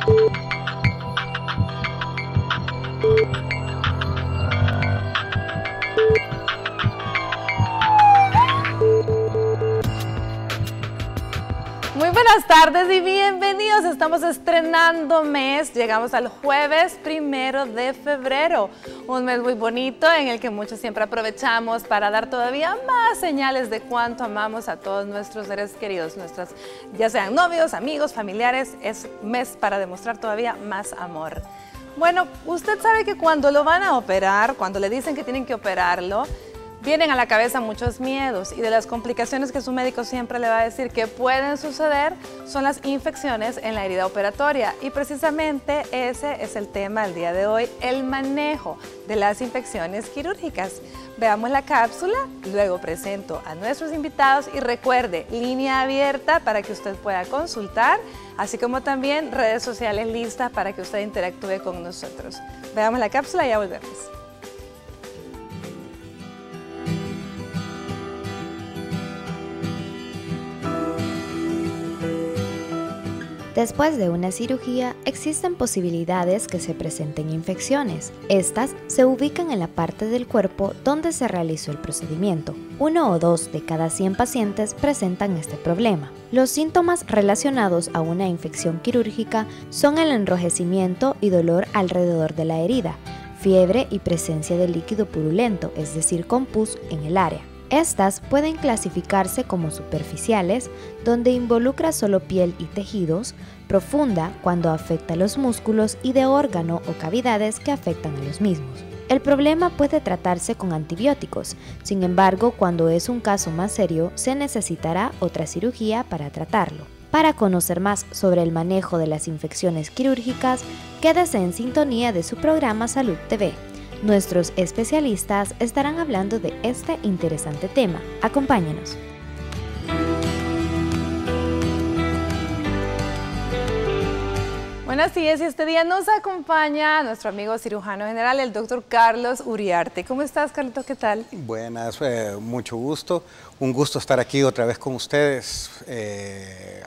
Muy buenas tardes y bienvenidos. Estamos estrenando mes. Llegamos al jueves 1 de febrero. Un mes muy bonito en el que muchos siempre aprovechamos para dar todavía más señales de cuánto amamos a todos nuestros seres queridos, ya sean novios, amigos, familiares. Es mes para demostrar todavía más amor. Bueno, usted sabe que cuando lo van a operar, cuando le dicen que tienen que operarlo, vienen a la cabeza muchos miedos y de las complicaciones que su médico siempre le va a decir que pueden suceder son las infecciones en la herida operatoria. Y precisamente ese es el tema del día de hoy, el manejo de las infecciones quirúrgicas. Veamos la cápsula, luego presento a nuestros invitados y recuerde, línea abierta para que usted pueda consultar, así como también redes sociales listas para que usted interactúe con nosotros. Veamos la cápsula y ya volvemos. Después de una cirugía, existen posibilidades que se presenten infecciones. Estas se ubican en la parte del cuerpo donde se realizó el procedimiento. 1 o 2 de cada 100 pacientes presentan este problema. Los síntomas relacionados a una infección quirúrgica son el enrojecimiento y dolor alrededor de la herida, fiebre y presencia de líquido purulento, es decir, con pus en el área. Estas pueden clasificarse como superficiales, donde involucra solo piel y tejidos, profunda cuando afecta a los músculos y de órgano o cavidades que afectan a los mismos. El problema puede tratarse con antibióticos, sin embargo, cuando es un caso más serio, se necesitará otra cirugía para tratarlo. Para conocer más sobre el manejo de las infecciones quirúrgicas, quédese en sintonía de su programa Salud TV. Nuestros especialistas estarán hablando de este interesante tema. Acompáñenos. Buenos días, y este día nos acompaña nuestro amigo cirujano general, el doctor Carlos Uriarte. ¿Cómo estás, Carlitos? ¿Qué tal? Buenas, mucho gusto. Un gusto estar aquí otra vez con ustedes,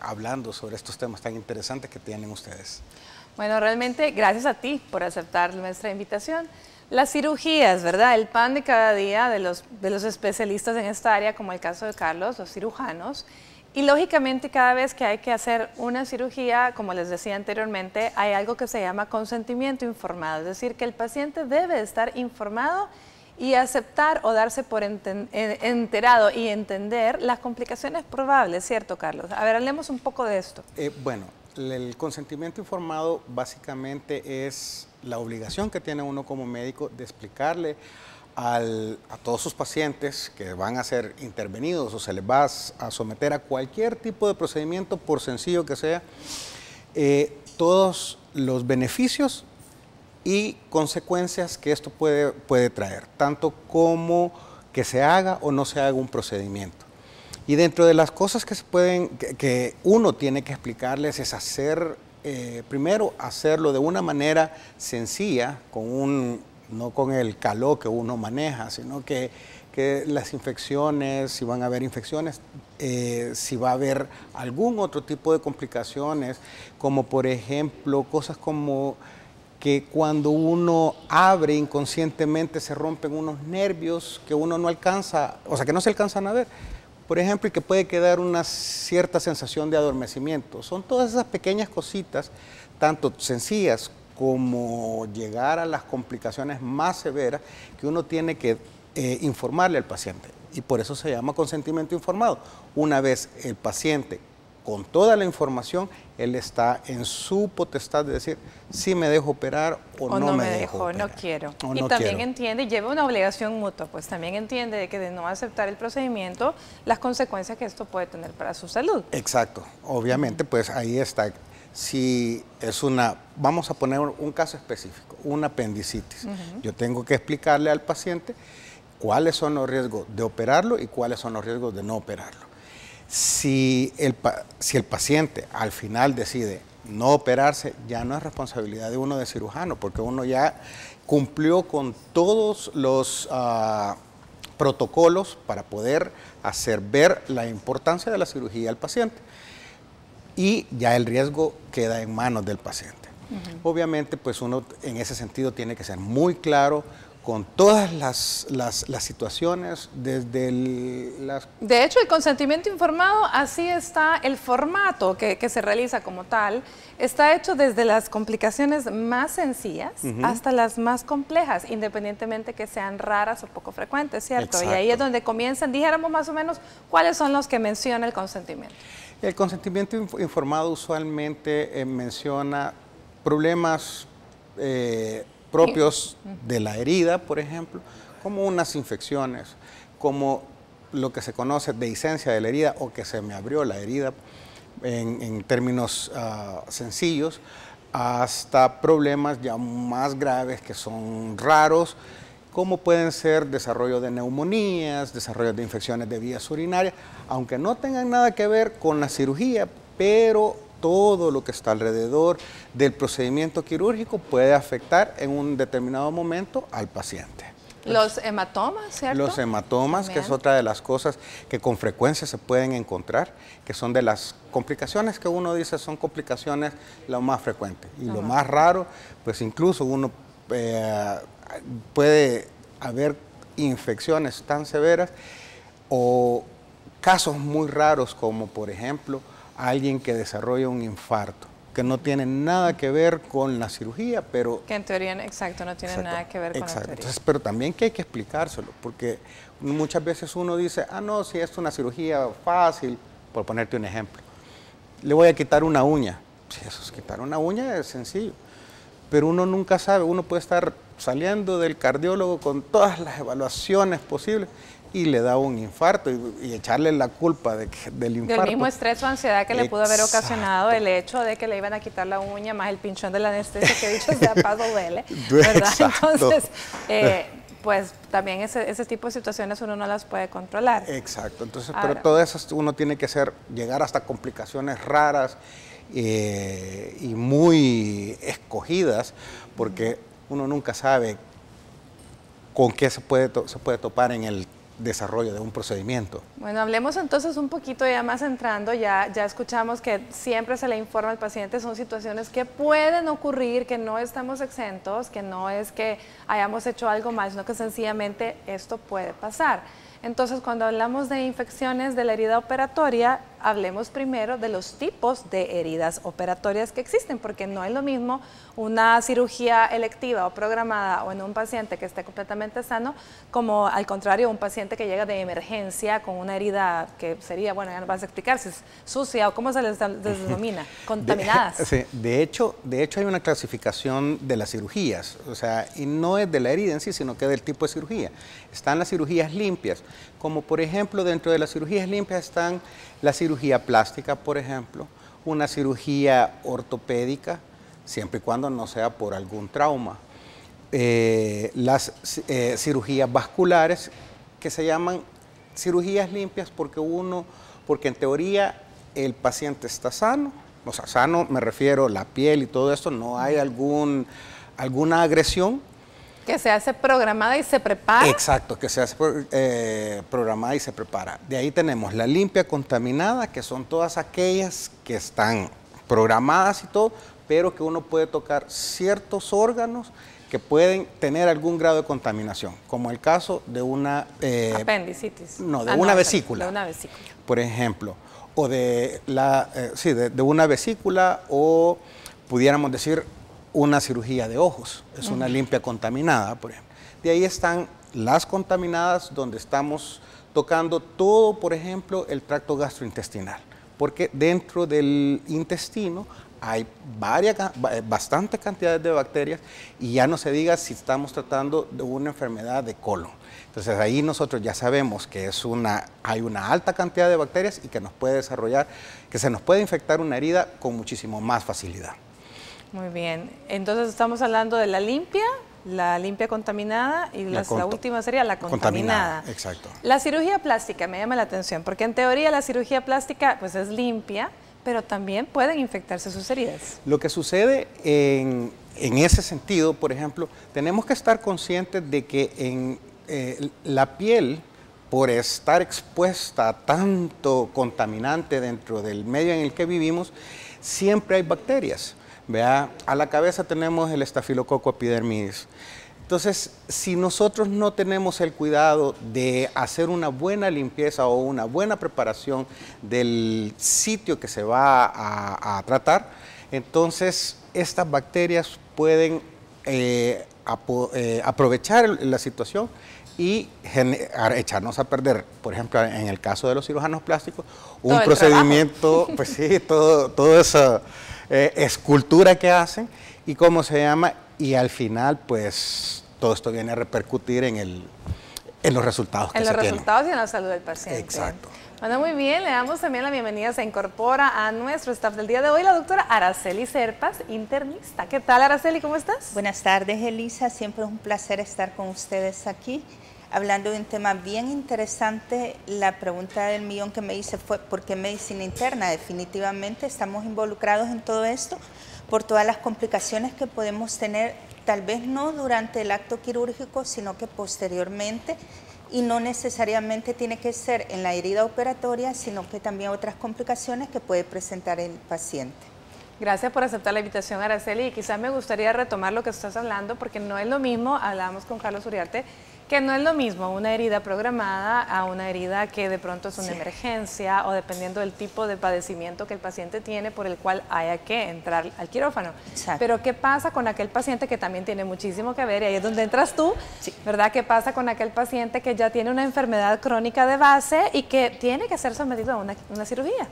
hablando sobre estos temas tan interesantes que tienen ustedes. Bueno, realmente gracias a ti por aceptar nuestra invitación. Las cirugías, ¿verdad? El pan de cada día de los especialistas en esta área, como el caso de Carlos, los cirujanos. Y lógicamente cada vez que hay que hacer una cirugía, como les decía anteriormente, hay algo que se llama consentimiento informado. Es decir, que el paciente debe estar informado y aceptar o darse por enterado y entender las complicaciones probables, ¿cierto, Carlos? A ver, hablemos un poco de esto. Bueno, el consentimiento informado básicamente es la obligación que tiene uno como médico de explicarle a todos sus pacientes que van a ser intervenidos o se les va a someter a cualquier tipo de procedimiento, por sencillo que sea, todos los beneficios y consecuencias que esto puede traer, tanto como que se haga o no se haga un procedimiento. Y dentro de las cosas que uno tiene que explicarles es primero hacerlo de una manera sencilla, no con el calor que uno maneja, sino que las infecciones, si van a haber infecciones, si va a haber algún otro tipo de complicaciones, como por ejemplo cosas como que cuando uno abre inconscientemente se rompen unos nervios que uno no alcanza, o sea que no se alcanzan a ver. Por ejemplo, y que puede quedar una cierta sensación de adormecimiento. Son todas esas pequeñas cositas, tanto sencillas como llegar a las complicaciones más severas, que uno tiene que informarle al paciente. Y por eso se llama consentimiento informado. Una vez el paciente, con toda la información, él está en su potestad de decir si me dejo operar o no me dejo operar. No quiero. Y también entiende, lleva una obligación mutua, pues también entiende de que de no aceptar el procedimiento, las consecuencias que esto puede tener para su salud. Exacto. Obviamente, pues ahí está. Si es vamos a poner un caso específico, una apendicitis. Yo tengo que explicarle al paciente cuáles son los riesgos de operarlo y cuáles son los riesgos de no operarlo. Si el paciente al final decide no operarse, ya no es responsabilidad de uno de cirujano, porque uno ya cumplió con todos los protocolos para poder hacer ver la importancia de la cirugía al paciente. y ya el riesgo queda en manos del paciente. Obviamente, pues uno en ese sentido tiene que ser muy claro con todas las situaciones, desde las... De hecho, el consentimiento informado, así está el formato que se realiza como tal, está hecho desde las complicaciones más sencillas hasta las más complejas, independientemente que sean raras o poco frecuentes, ¿cierto? Exacto. Y ahí es donde comienzan, dijéramos más o menos, cuáles son los que menciona el consentimiento. El consentimiento informado usualmente menciona problemas propios de la herida, por ejemplo, como unas infecciones, como lo que se conoce de dehiscencia de la herida o que se me abrió la herida en términos sencillos, hasta problemas ya más graves que son raros, como pueden ser desarrollo de neumonías, desarrollo de infecciones de vías urinarias, aunque no tengan nada que ver con la cirugía, pero todo lo que está alrededor del procedimiento quirúrgico puede afectar en un determinado momento al paciente. Los hematomas, ¿cierto? Los hematomas, que es otra de las cosas que con frecuencia se pueden encontrar, que son de las complicaciones que uno dice son complicaciones lo más frecuente. Y lo más raro, pues incluso uno puede haber infecciones tan severas o casos muy raros como, por ejemplo, alguien que desarrolla un infarto, que no tiene nada que ver con la cirugía, pero... Que en teoría, exacto, no tiene nada que ver con la teoría. Entonces, pero también que hay que explicárselo, porque muchas veces uno dice, ah, no, si es una cirugía fácil, por ponerte un ejemplo, le voy a quitar una uña. Si eso es quitar una uña, es sencillo, pero uno nunca sabe, uno puede estar saliendo del cardiólogo con todas las evaluaciones posibles, y le da un infarto y echarle la culpa del infarto. Del mismo estrés o ansiedad que le pudo haber ocasionado el hecho de que le iban a quitar la uña, más el pinchón de la anestesia, que dicho sea paso duele, ¿verdad? Entonces, pues también ese tipo de situaciones uno no las puede controlar. Exacto, entonces, pero todo eso uno tiene que llegar hasta complicaciones raras y muy escogidas, porque uno nunca sabe con qué se puede topar en el desarrollo de un procedimiento. Bueno, hablemos entonces un poquito ya más entrando, ya escuchamos que siempre se le informa al paciente, son situaciones que pueden ocurrir, que no estamos exentos, que no es que hayamos hecho algo mal, sino que sencillamente esto puede pasar. Entonces, cuando hablamos de infecciones de la herida operatoria, hablemos primero de los tipos de heridas operatorias que existen, porque no es lo mismo una cirugía electiva o programada o en un paciente que esté completamente sano, como al contrario, un paciente que llega de emergencia con una herida que sería, bueno, ya nos vas a explicar si es sucia o cómo se les denomina, contaminadas. Sí, de hecho hay una clasificación de las cirugías, o sea, y no es de la herida en sí, sino que del tipo de cirugía. Están las cirugías limpias, como por ejemplo dentro de las cirugías limpias están la cirugía plástica, por ejemplo, una cirugía ortopédica, siempre y cuando no sea por algún trauma. Las cirugías vasculares, que se llaman cirugías limpias porque en teoría el paciente está sano, o sea, sano me refiero a la piel y todo esto, no hay alguna agresión. Que se hace programada y se prepara. Exacto, que se hace programada y se prepara. De ahí tenemos la limpia contaminada, que son todas aquellas que están programadas y todo, pero que uno puede tocar ciertos órganos que pueden tener algún grado de contaminación, como el caso de una... apendicitis. No, de una vesícula. De una vesícula. Por ejemplo, o de una vesícula, o pudiéramos decir una cirugía de ojos, es una limpia contaminada, por ejemplo. De ahí están las contaminadas, donde estamos tocando todo, por ejemplo, el tracto gastrointestinal, porque dentro del intestino hay bastante cantidades de bacterias, y ya no se diga si estamos tratando de una enfermedad de colon. Entonces ahí nosotros ya sabemos que hay una alta cantidad de bacterias y que se nos puede infectar una herida con muchísimo más facilidad. Muy bien, entonces estamos hablando de la limpia contaminada y la última sería la contaminada. Exacto. La cirugía plástica me llama la atención, porque en teoría la cirugía plástica pues es limpia, pero también pueden infectarse sus heridas. Lo que sucede en ese sentido, por ejemplo, tenemos que estar conscientes de que en la piel, por estar expuesta a tanto contaminante dentro del medio en el que vivimos, siempre hay bacterias. Vea, a la cabeza tenemos el estafilococo epidermidis. Entonces, si nosotros no tenemos el cuidado de hacer una buena limpieza o una buena preparación del sitio que se va a tratar, entonces estas bacterias pueden aprovechar la situación y echarnos a perder, por ejemplo, en el caso de los cirujanos plásticos, un procedimiento, pues sí, toda esa escultura que hacen y cómo se llama, y al final, pues, todo esto viene a repercutir en los resultados que se tienen. En los resultados y en la salud del paciente. Exacto. Bueno, muy bien, le damos también la bienvenida, se incorpora a nuestro staff del día de hoy, la doctora Araceli Serpas, internista. ¿Qué tal, Araceli? ¿Cómo estás? Buenas tardes, Elisa. Siempre es un placer estar con ustedes aquí, hablando de un tema bien interesante. La pregunta del millón que me hice fue, ¿por qué medicina interna? Definitivamente estamos involucrados en todo esto por todas las complicaciones que podemos tener, tal vez no durante el acto quirúrgico, sino que posteriormente, y no necesariamente tiene que ser en la herida operatoria, sino que también otras complicaciones que puede presentar el paciente. Gracias por aceptar la invitación, Araceli, y quizás me gustaría retomar lo que estás hablando, porque no es lo mismo, hablábamos con Carlos Uriarte, que no es lo mismo una herida programada a una herida que de pronto es una emergencia o dependiendo del tipo de padecimiento que el paciente tiene por el cual haya que entrar al quirófano. Exacto. Pero ¿qué pasa con aquel paciente que también tiene muchísimo que ver? Y ahí es donde entras tú, ¿verdad? ¿Qué pasa con aquel paciente que ya tiene una enfermedad crónica de base y que tiene que ser sometido a una cirugía?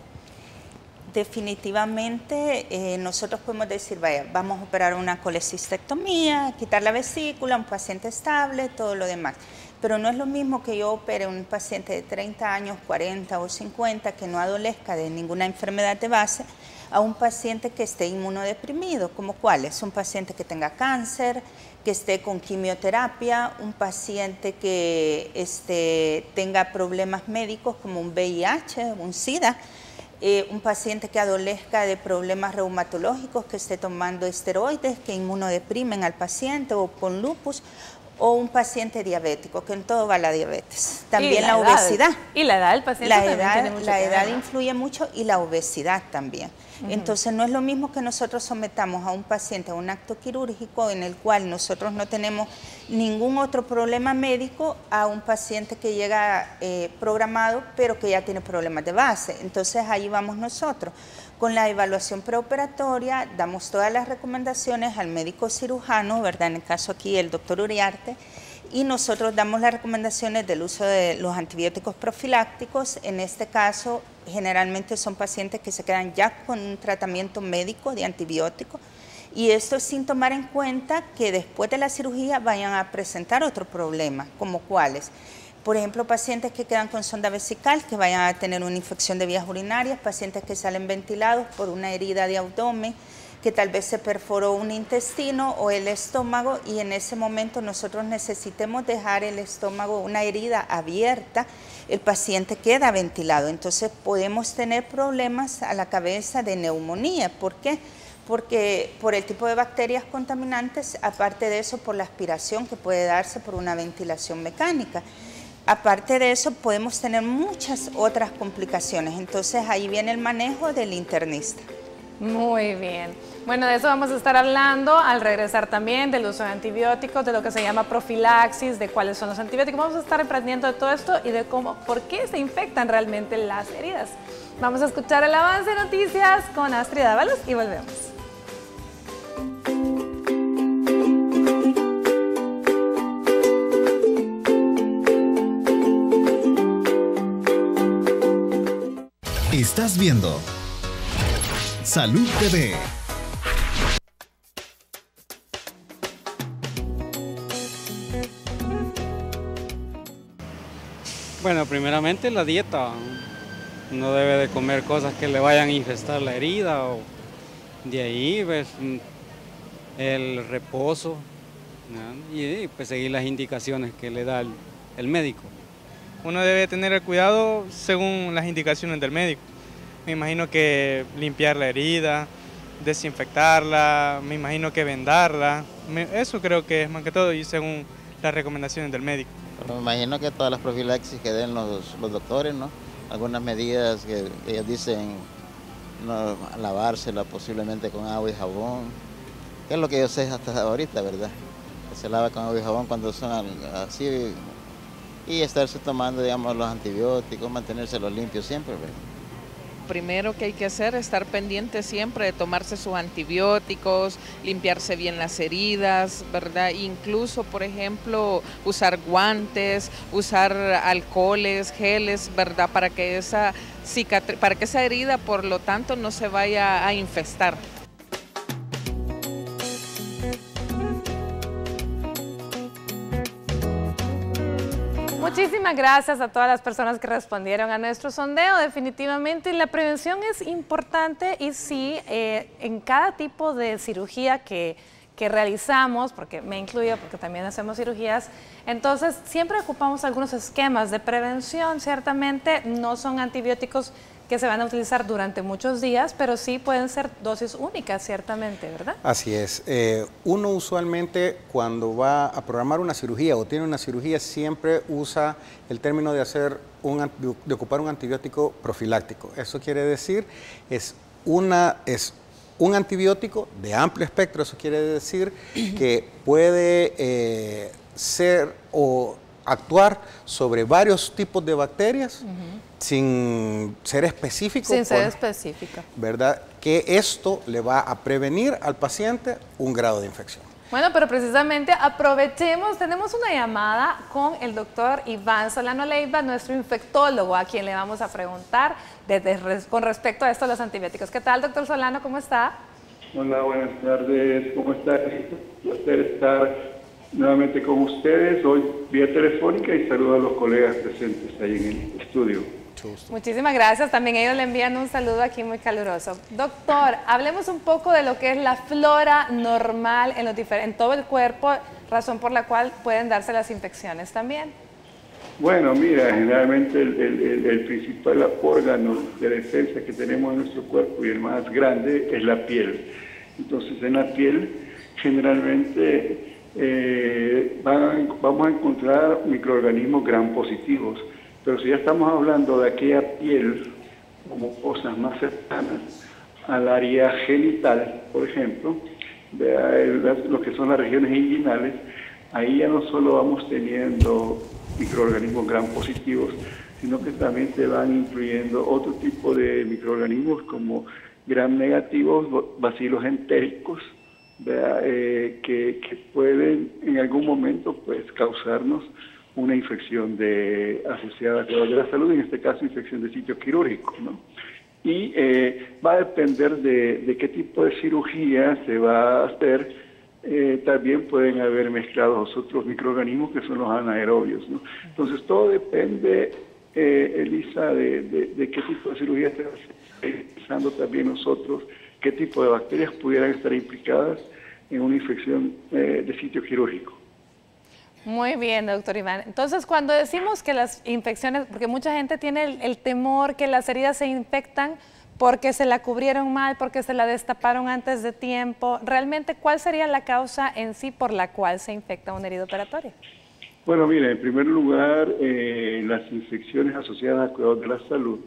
Definitivamente nosotros podemos decir, vaya, vamos a operar una colecistectomía, quitar la vesícula, un paciente estable, todo lo demás. Pero no es lo mismo que yo opere un paciente de 30 años, 40 o 50 que no adolezca de ninguna enfermedad de base, a un paciente que esté inmunodeprimido, como cuál es un paciente que tenga cáncer, que esté con quimioterapia, un paciente que tenga problemas médicos como un VIH, un SIDA, un paciente que adolezca de problemas reumatológicos, que esté tomando esteroides que inmunodeprimen al paciente, o con lupus, o un paciente diabético, que en todo va la diabetes. También la obesidad. Y la edad del paciente también tiene mucho que ver. La edad influye mucho, y la obesidad también. Entonces no es lo mismo que nosotros sometamos a un paciente a un acto quirúrgico en el cual nosotros no tenemos ningún otro problema médico, a un paciente que llega programado pero que ya tiene problemas de base. Entonces ahí vamos nosotros. Con la evaluación preoperatoria damos todas las recomendaciones al médico cirujano, ¿verdad? En el caso aquí el doctor Uriarte, y nosotros damos las recomendaciones del uso de los antibióticos profilácticos. En este caso, generalmente son pacientes que se quedan ya con un tratamiento médico de antibióticos, y esto sin tomar en cuenta que después de la cirugía vayan a presentar otro problema, como cuáles. Por ejemplo, pacientes que quedan con sonda vesical, que vayan a tener una infección de vías urinarias, pacientes que salen ventilados por una herida de abdomen, que tal vez se perforó un intestino o el estómago, y en ese momento nosotros necesitemos dejar el estómago, una herida abierta, el paciente queda ventilado. Entonces podemos tener problemas a la cabeza de neumonía. ¿Por qué? Porque por el tipo de bacterias contaminantes, aparte de eso por la aspiración que puede darse por una ventilación mecánica. Aparte de eso podemos tener muchas otras complicaciones. Entonces ahí viene el manejo del internista. Muy bien. Bueno, de eso vamos a estar hablando al regresar también, del uso de antibióticos, de lo que se llama profilaxis, de cuáles son los antibióticos. Vamos a estar aprendiendo de todo esto y de por qué se infectan realmente las heridas. Vamos a escuchar el avance de noticias con Astrid Ábalos y volvemos. Estás viendo Salud TV. Bueno, primeramente la dieta. No debe de comer cosas que le vayan a infestar la herida, o de ahí pues, el reposo, ¿no? Y pues seguir las indicaciones que le da el médico. Uno debe tener el cuidado según las indicaciones del médico. Me imagino que limpiar la herida, desinfectarla, me imagino que vendarla. Eso creo que es más que todo, y según las recomendaciones del médico. Pero me imagino que todas las profilaxis que den los doctores, ¿no? Algunas medidas que ellos dicen, no, lavársela posiblemente con agua y jabón, que es lo que yo sé hasta ahorita, ¿verdad? Que se lava con agua y jabón cuando son así, y estarse tomando, digamos, los antibióticos, mantenérselo limpio siempre, ¿verdad? Primero que hay que hacer es estar pendiente siempre de tomarse sus antibióticos, limpiarse bien las heridas, ¿verdad? Incluso, por ejemplo, usar guantes, usar alcoholes, geles, ¿verdad? Para que esa herida, por lo tanto, no se vaya a infestar. Muchísimas gracias a todas las personas que respondieron a nuestro sondeo. Definitivamente la prevención es importante y sí, en cada tipo de cirugía que realizamos, porque me incluyo porque también hacemos cirugías, entonces siempre ocupamos algunos esquemas de prevención. Ciertamente no son antibióticos que se van a utilizar durante muchos días, pero sí pueden ser dosis únicas, ciertamente, ¿verdad? Así es. Uno usualmente cuando va a programar una cirugía o tiene una cirugía siempre usa el término de ocupar un antibiótico profiláctico. Eso quiere decir es un antibiótico de amplio espectro. Eso quiere decir que puede ser o actuar sobre varios tipos de bacterias sin ser específico. Sin ser específico. ¿Verdad? Que esto le va a prevenir al paciente un grado de infección. Bueno, pero precisamente aprovechemos, tenemos una llamada con el doctor Iván Solano Leiva, nuestro infectólogo, a quien le vamos a preguntar con respecto a esto de los antibióticos. ¿Qué tal, doctor Solano? ¿Cómo está? Hola, buenas tardes. ¿Cómo está? Un placer estar nuevamente con ustedes, hoy vía telefónica, y saludo a los colegas presentes ahí en el estudio. Muchísimas gracias. También ellos le envían un saludo aquí muy caluroso. Doctor, hablemos un poco de lo que es la flora normal en todo el cuerpo, razón por la cual pueden darse las infecciones también. Bueno, mira, generalmente el principal órgano de defensa que tenemos en nuestro cuerpo y el más grande es la piel. Entonces, en la piel generalmente vamos a encontrar microorganismos gram positivos. Pero si ya estamos hablando de aquella piel como cosas más cercanas al área genital, por ejemplo, lo que son las regiones inguinales, ahí ya no solo vamos teniendo microorganismos gram positivos, sino que también se van incluyendo otro tipo de microorganismos como gram negativos, bacilos entéricos, que pueden en algún momento pues causarnos una infección asociada a la salud, en este caso infección de sitio quirúrgico, ¿no? Y va a depender de qué tipo de cirugía se va a hacer. También pueden haber mezclados otros microorganismos que son los anaerobios, ¿no? Entonces todo depende, Elisa, de qué tipo de cirugía se hace, pensando también nosotros qué tipo de bacterias pudieran estar implicadas en una infección de sitio quirúrgico. Muy bien, doctor Iván. Entonces, cuando decimos que las infecciones, porque mucha gente tiene el temor que las heridas se infectan porque se la cubrieron mal, porque se la destaparon antes de tiempo, ¿realmente cuál sería la causa en sí por la cual se infecta una herida operatoria? Bueno, mire, en primer lugar, las infecciones asociadas al cuidado de la salud,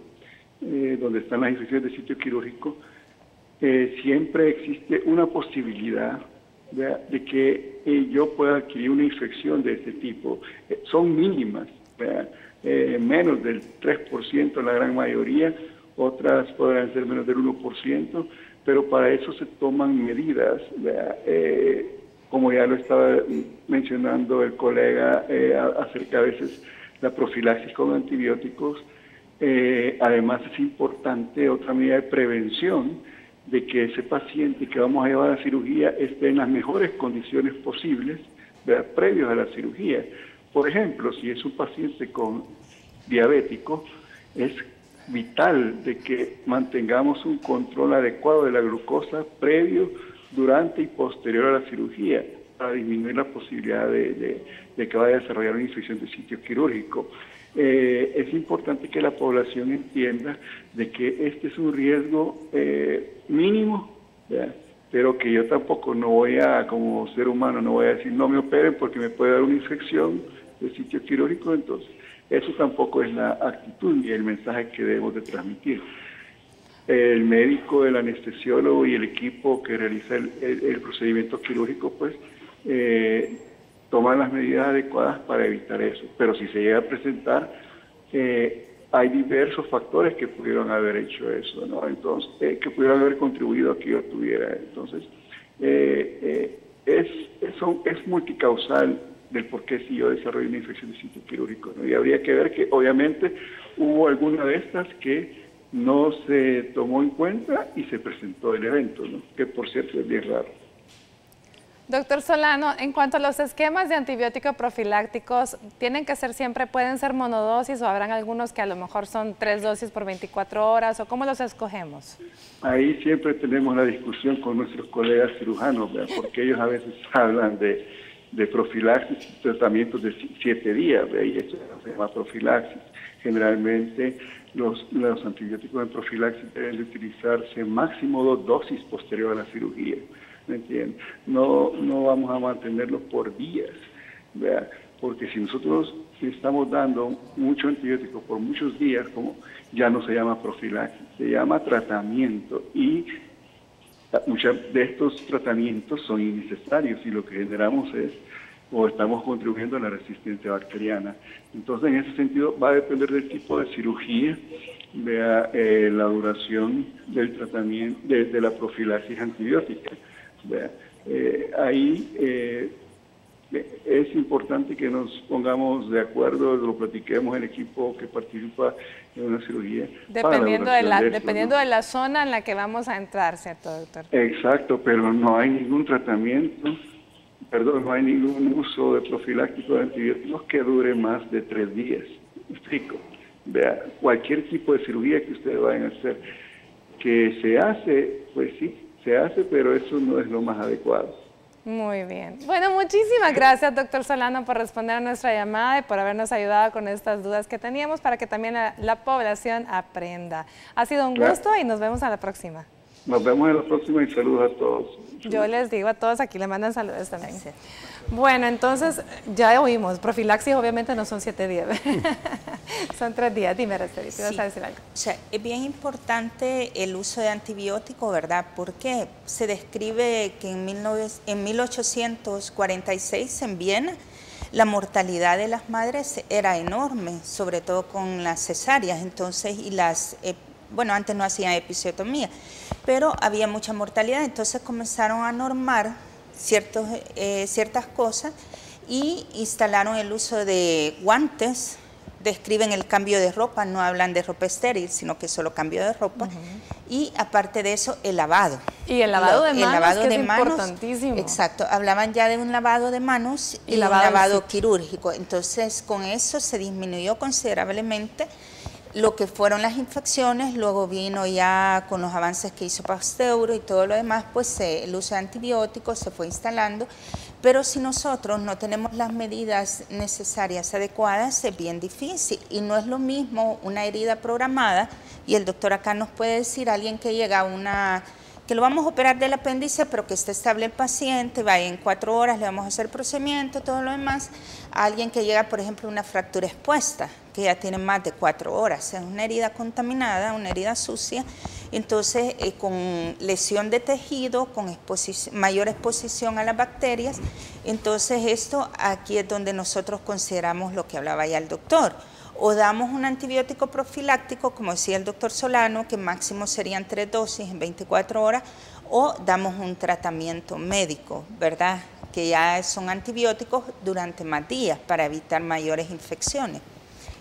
donde están las infecciones de sitio quirúrgico, siempre existe una posibilidad de que yo pueda adquirir una infección de este tipo. Son mínimas, menos del 3% en la gran mayoría, otras podrán ser menos del 1%, pero para eso se toman medidas, como ya lo estaba mencionando el colega, acerca a veces la profilaxis con antibióticos. Además es importante otra medida de prevención, de que ese paciente que vamos a llevar a cirugía esté en las mejores condiciones posibles, previos a la cirugía. Por ejemplo, si es un paciente diabético, es vital de que mantengamos un control adecuado de la glucosa previo, durante y posterior a la cirugía, para disminuir la posibilidad de que vaya a desarrollar una infección de sitio quirúrgico. Es importante que la población entienda de que este es un riesgo mínimo, ¿verdad? Pero que yo tampoco no voy a, como ser humano, no voy a decir no me operen porque me puede dar una infección, del sitio quirúrgico, entonces eso tampoco es la actitud ni el mensaje que debemos de transmitir. El médico, el anestesiólogo y el equipo que realiza el procedimiento quirúrgico, pues, toman las medidas adecuadas para evitar eso. Pero si se llega a presentar, hay diversos factores que pudieron haber hecho eso, ¿no? Entonces, que pudieron haber contribuido a que yo tuviera. Entonces, es multicausal del por qué si yo desarrollo una infección de sitio quirúrgico, ¿no? Y habría que ver que obviamente hubo alguna de estas que no se tomó en cuenta y se presentó el evento, ¿no? Que por cierto es bien raro. Doctor Solano, en cuanto a los esquemas de antibióticos profilácticos, ¿tienen que ser siempre, pueden ser monodosis o habrán algunos que a lo mejor son 3 dosis por 24 horas o cómo los escogemos? Ahí siempre tenemos la discusión con nuestros colegas cirujanos, ¿verdad? Porque ellos a veces hablan de profilaxis y tratamientos de 7 días, ¿verdad? Y eso se llama profilaxis. Generalmente los antibióticos en profilaxis deben de utilizarse máximo 2 dosis posterior a la cirugía. ¿Me entiendes? No vamos a mantenerlo por días, ¿verdad? Porque si nosotros estamos dando mucho antibiótico por muchos días, como ya no se llama profilaxis, se llama tratamiento, y muchos de estos tratamientos son innecesarios y lo que generamos es, o estamos contribuyendo a la resistencia bacteriana. Entonces, en ese sentido, va a depender del tipo de cirugía, vea, la duración del tratamiento, de la profilaxis antibiótica. Ahí es importante que nos pongamos de acuerdo, lo platiquemos el equipo que participa en una cirugía. Dependiendo de la zona en la que vamos a entrar, ¿cierto, doctor? Exacto, pero no hay ningún tratamiento, no hay ningún uso de profiláctico de antibióticos que dure más de 3 días. ¿Me explico? Vea, cualquier tipo de cirugía que ustedes vayan a hacer, que se hace, pues sí, se hace, pero eso no es lo más adecuado. Muy bien. Bueno, muchísimas gracias, doctor Solano, por responder a nuestra llamada y por habernos ayudado con estas dudas que teníamos para que también la población aprenda. Ha sido un gusto y nos vemos a la próxima. Nos vemos en la próxima y saludos a todos. Yo les digo a todos, aquí le mandan saludos también. Bueno, entonces ya oímos, profilaxis obviamente no son 7 días, son 3 días. Dime, Araceli, ¿te vas a decir algo? O sea, es bien importante el uso de antibióticos, ¿verdad? Porque se describe que en 1846 en Viena la mortalidad de las madres era enorme, sobre todo con las cesáreas, entonces, y las... bueno, antes no hacían episiotomía, pero había mucha mortalidad, entonces comenzaron a normar ciertas cosas y instalaron el uso de guantes, describen el cambio de ropa, no hablan de ropa estéril, sino que solo cambio de ropa, y aparte de eso, el lavado. Y el lavado de manos, que es importantísimo. Exacto, hablaban ya de un lavado de manos y un lavado quirúrgico, entonces con eso se disminuyó considerablemente lo que fueron las infecciones. Luego vino ya con los avances que hizo Pasteur y todo lo demás, pues el uso de antibióticos se fue instalando, pero si nosotros no tenemos las medidas necesarias, adecuadas, es bien difícil y no es lo mismo una herida programada, y el doctor acá nos puede decir, alguien que llega a que lo vamos a operar del apéndice, pero que esté estable el paciente, vaya en 4 horas, le vamos a hacer el procedimiento, todo lo demás, a alguien que llega, por ejemplo, a una fractura expuesta, que ya tiene más de 4 horas, es una herida contaminada, una herida sucia, entonces con lesión de tejido, con mayor exposición a las bacterias, entonces esto aquí es donde nosotros consideramos lo que hablaba ya el doctor. O damos un antibiótico profiláctico, como decía el doctor Solano, que máximo serían 3 dosis en 24 horas, o damos un tratamiento médico, ¿verdad? Que ya son antibióticos durante más días para evitar mayores infecciones.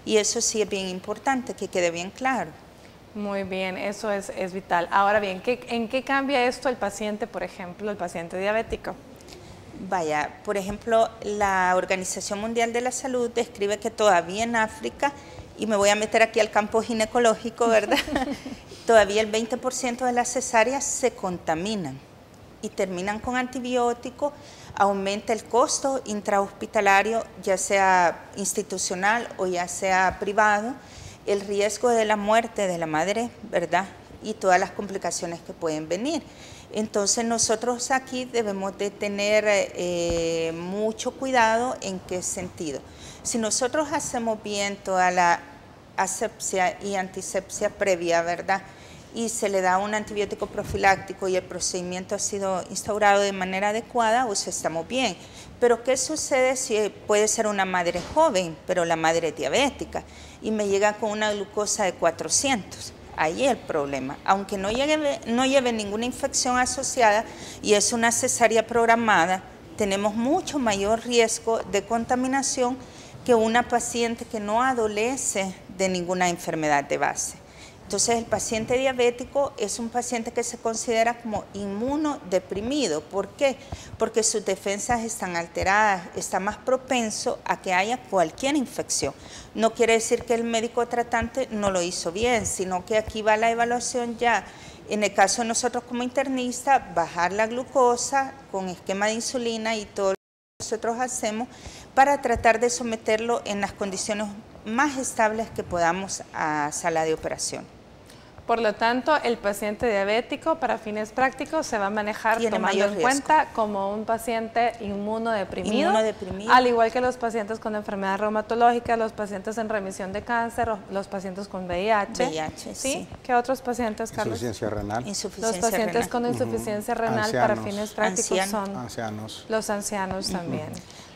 Y eso sí es bien importante, que quede bien claro. Muy bien, eso es vital. Ahora bien, ¿en qué cambia esto el paciente, por ejemplo, el paciente diabético? Vaya, por ejemplo, la Organización Mundial de la Salud describe que todavía en África, y me voy a meter aquí al campo ginecológico, ¿verdad? Todavía el 20% de las cesáreas se contaminan y terminan con antibióticos, aumenta el costo intrahospitalario, ya sea institucional o ya sea privado, el riesgo de la muerte de la madre, ¿verdad? Y todas las complicaciones que pueden venir. Entonces nosotros aquí debemos de tener mucho cuidado. ¿En qué sentido? Si nosotros hacemos bien toda la asepsia y antisepsia previa, ¿verdad?, y se le da un antibiótico profiláctico y el procedimiento ha sido instaurado de manera adecuada, pues estamos bien. Pero ¿qué sucede si puede ser una madre joven, pero la madre es diabética y me llega con una glucosa de 400? Ahí el problema. Aunque no lleve ninguna infección asociada y es una cesárea programada, tenemos mucho mayor riesgo de contaminación que una paciente que no adolece de ninguna enfermedad de base. Entonces, el paciente diabético es un paciente que se considera como inmunodeprimido. ¿Por qué? Porque sus defensas están alteradas, está más propenso a que haya cualquier infección. No quiere decir que el médico tratante no lo hizo bien, sino que aquí va la evaluación ya. En el caso de nosotros como internistas, bajar la glucosa con esquema de insulina y todo lo que nosotros hacemos para tratar de someterlo en las condiciones más estables que podamos a sala de operación. Por lo tanto, el paciente diabético, para fines prácticos, se va a manejar tomando en cuenta como un paciente inmunodeprimido, al igual que los pacientes con enfermedad reumatológica, los pacientes en remisión de cáncer, los pacientes con VIH. ¿Sí? ¿Qué otros pacientes, Carlos? Insuficiencia renal. Los pacientes con insuficiencia renal para fines prácticos son ancianos. Los ancianos también.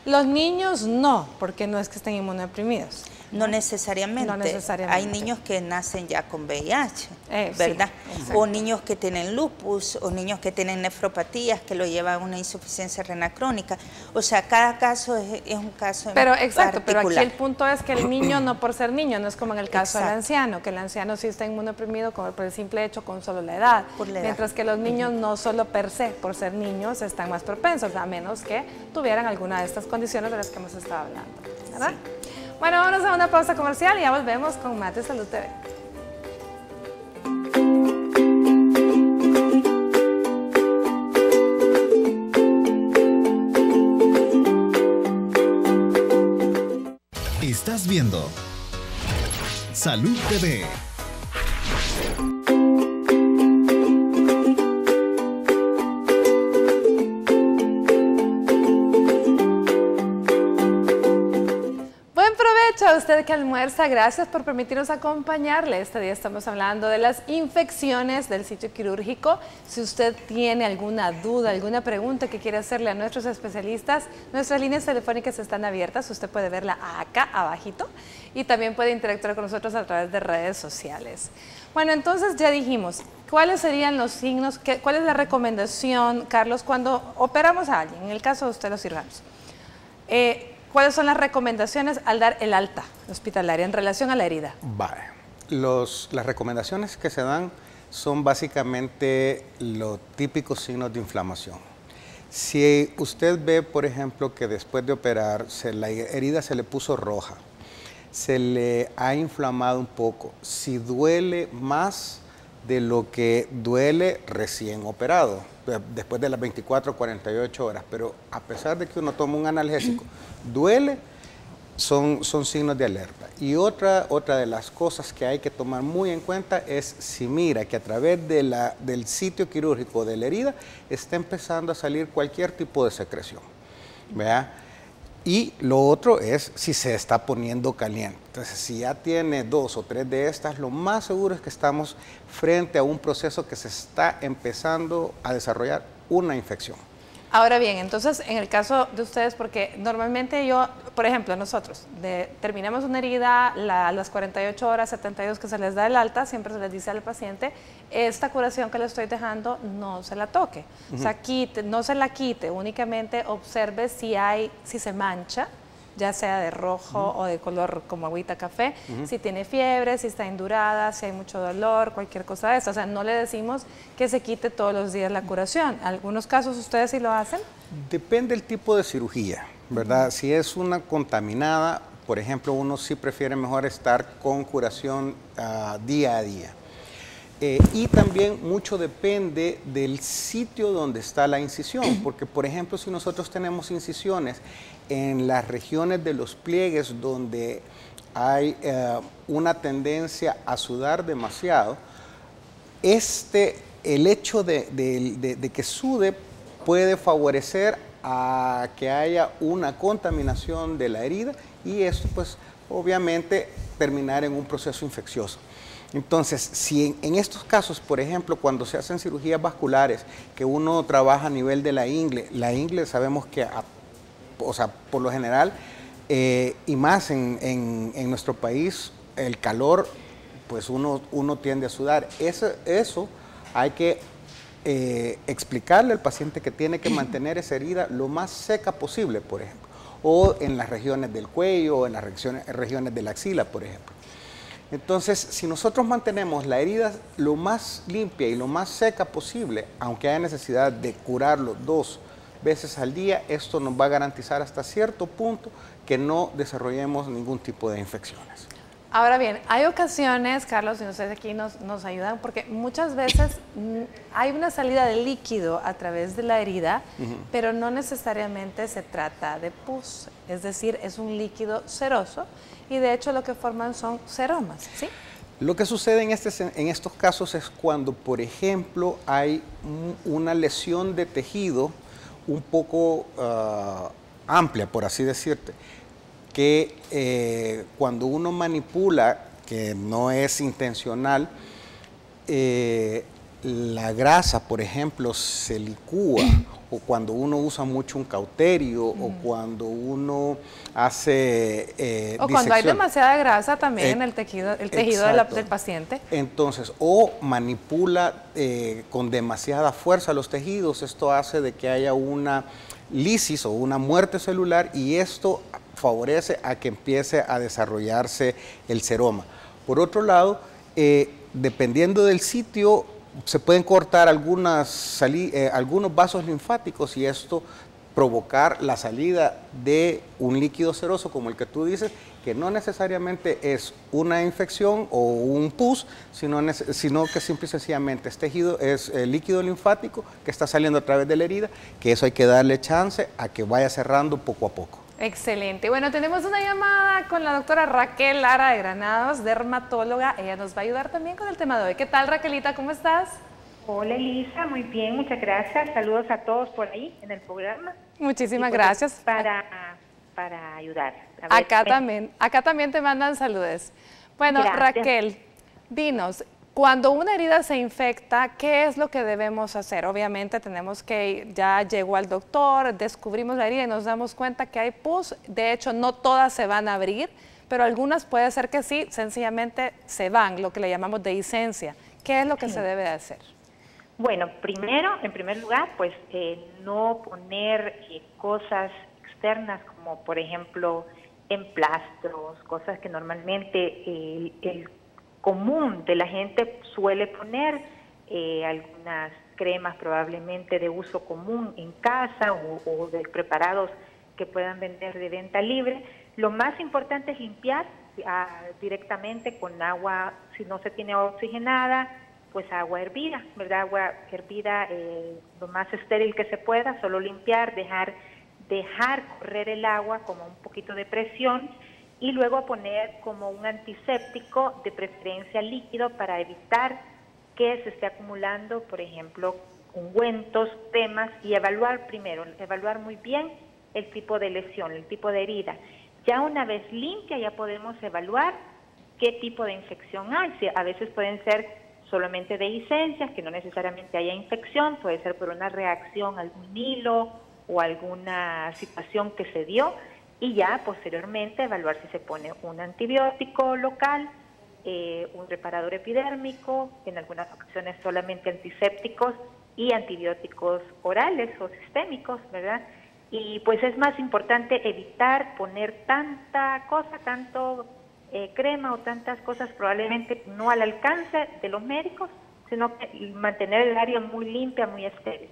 Los niños no, porque no es que estén inmunodeprimidos. No necesariamente. No necesariamente. Hay niños que nacen ya con VIH, ¿verdad? Sí, o niños que tienen lupus, o niños que tienen nefropatías que lo llevan a una insuficiencia renal crónica. O sea, cada caso es un caso pero exacto, pero aquí el punto es que el niño no por ser niño, no es como en el caso del anciano, que el anciano sí está inmunodeprimido por el simple hecho con solo la edad. Mientras que los niños no solo per se, por ser niños, están más propensos, a menos que tuvieran alguna de estas condiciones de las que hemos estado hablando, ¿verdad? Sí. Bueno, vámonos a una pausa comercial y ya volvemos con más de Salud TV. Estás viendo Salud TV. A usted que almuerza, gracias por permitirnos acompañarle. Este día estamos hablando de las infecciones del sitio quirúrgico. Si usted tiene alguna duda, alguna pregunta que quiere hacerle a nuestros especialistas, nuestras líneas telefónicas están abiertas. Usted puede verla acá abajito y también puede interactuar con nosotros a través de redes sociales. Bueno, entonces ya dijimos, ¿cuáles serían los signos? ¿Cuál es la recomendación, Carlos, cuando operamos a alguien? En el caso de usted, los cirujanos. ¿Cuáles son las recomendaciones al dar el alta hospitalaria en relación a la herida? Vale. Las recomendaciones que se dan son básicamente los típicos signos de inflamación. Si usted ve, por ejemplo, que después de operar la herida se le puso roja, se le ha inflamado un poco, si duele más de lo que duele recién operado, después de las 24 o 48 horas, pero a pesar de que uno toma un analgésico, duele, son signos de alerta. Y otra de las cosas que hay que tomar muy en cuenta es si mira que a través del sitio quirúrgico de la herida está empezando a salir cualquier tipo de secreción, ¿verdad? Y lo otro es si se está poniendo caliente. Entonces, si ya tiene 2 o 3 de estas, lo más seguro es que estamos frente a un proceso que se está empezando a desarrollar una infección. Ahora bien, entonces, en el caso de ustedes, porque normalmente por ejemplo, nosotros terminamos una herida a las 48 horas, 72 que se les da el alta, siempre se les dice al paciente, esta curación que le estoy dejando no se la toque. O sea, no se la quite, únicamente observe si se mancha, ya sea de rojo o de color como agüita café, si tiene fiebre, si está indurada, si hay mucho dolor, cualquier cosa de eso. O sea, no le decimos que se quite todos los días la curación. ¿En algunos casos ustedes sí lo hacen? Depende del tipo de cirugía, ¿verdad? Si es una contaminada, por ejemplo, uno sí prefiere mejor estar con curación día a día. Y también mucho depende del sitio donde está la incisión, porque por ejemplo si nosotros tenemos incisiones en las regiones de los pliegues donde hay una tendencia a sudar demasiado, el hecho de que sude puede favorecer a que haya una contaminación de la herida y esto pues obviamente terminar en un proceso infeccioso. Entonces, si en estos casos, por ejemplo, cuando se hacen cirugías vasculares, que uno trabaja a nivel de la ingle sabemos que, o sea, por lo general, y más en nuestro país, el calor, pues uno tiende a sudar. Eso hay que explicarle al paciente que tiene que mantener esa herida lo más seca posible, por ejemplo, o en las regiones del cuello, o en las regiones de la axila, por ejemplo. Entonces, si nosotros mantenemos la herida lo más limpia y lo más seca posible, aunque haya necesidad de curarlo 2 veces al día, esto nos va a garantizar hasta cierto punto que no desarrollemos ningún tipo de infecciones. Ahora bien, hay ocasiones, Carlos, y ustedes aquí nos ayudan, porque muchas veces hay una salida de líquido a través de la herida, pero no necesariamente se trata de pus, es decir, es un líquido seroso y de hecho lo que forman son seromas, ¿sí? Lo que sucede en estos casos es cuando, por ejemplo, hay una lesión de tejido un poco amplia, por así decirte, que cuando uno manipula, que no es intencional, la grasa, por ejemplo, se licúa, o cuando uno usa mucho un cauterio, o cuando uno hace o cuando hay demasiada grasa también en el tejido del paciente. Entonces, o manipula con demasiada fuerza los tejidos, esto hace de que haya una lisis o una muerte celular y esto favorece a que empiece a desarrollarse el seroma. Por otro lado, dependiendo del sitio, se pueden cortar algunos vasos linfáticos y esto provocar la salida de un líquido seroso como el que tú dices, que no necesariamente es una infección o un pus, sino que simple y sencillamente es el líquido linfático que está saliendo a través de la herida, que eso hay que darle chance a que vaya cerrando poco a poco. Excelente. Bueno, tenemos una llamada con la doctora Raquel Lara de Granados, dermatóloga. Ella nos va a ayudar también con el tema de hoy. ¿Qué tal, Raquelita? ¿Cómo estás? Hola, Elisa. Muy bien, muchas gracias. Saludos a todos por ahí en el programa. Muchísimas gracias. Para ayudar. Acá también te mandan saludos. Bueno, gracias. Raquel, dinos, cuando una herida se infecta, ¿qué es lo que debemos hacer? Obviamente tenemos que, ya llegó al doctor, descubrimos la herida y nos damos cuenta que hay pus. De hecho, no todas se van a abrir, pero algunas puede ser que sí, sencillamente se van, lo que le llamamos dehiscencia. ¿Qué es lo que se debe de hacer? Bueno, en primer lugar, pues no poner cosas externas como, por ejemplo, emplastros, cosas que normalmente el común de la gente suele poner, algunas cremas probablemente de uso común en casa o de preparados que puedan vender de venta libre. Lo más importante es limpiar directamente con agua, si no se tiene agua oxigenada, pues agua hervida, ¿verdad? Agua hervida lo más estéril que se pueda, solo limpiar, dejar correr el agua como un poquito de presión y luego poner como un antiséptico de preferencia líquido para evitar que se esté acumulando, por ejemplo, ungüentos, cremas y evaluar muy bien el tipo de lesión, el tipo de herida. Ya una vez limpia ya podemos evaluar qué tipo de infección hay. A veces pueden ser solamente dehiscencias, que no necesariamente haya infección, puede ser por una reacción a algún hilo o alguna situación que se dio, y ya posteriormente evaluar si se pone un antibiótico local, un reparador epidérmico, en algunas ocasiones solamente antisépticos y antibióticos orales o sistémicos, ¿verdad? Y pues es más importante evitar poner tanta cosa, tanto crema o tantas cosas probablemente no al alcance de los médicos, sino que mantener el área muy limpia, muy estéril.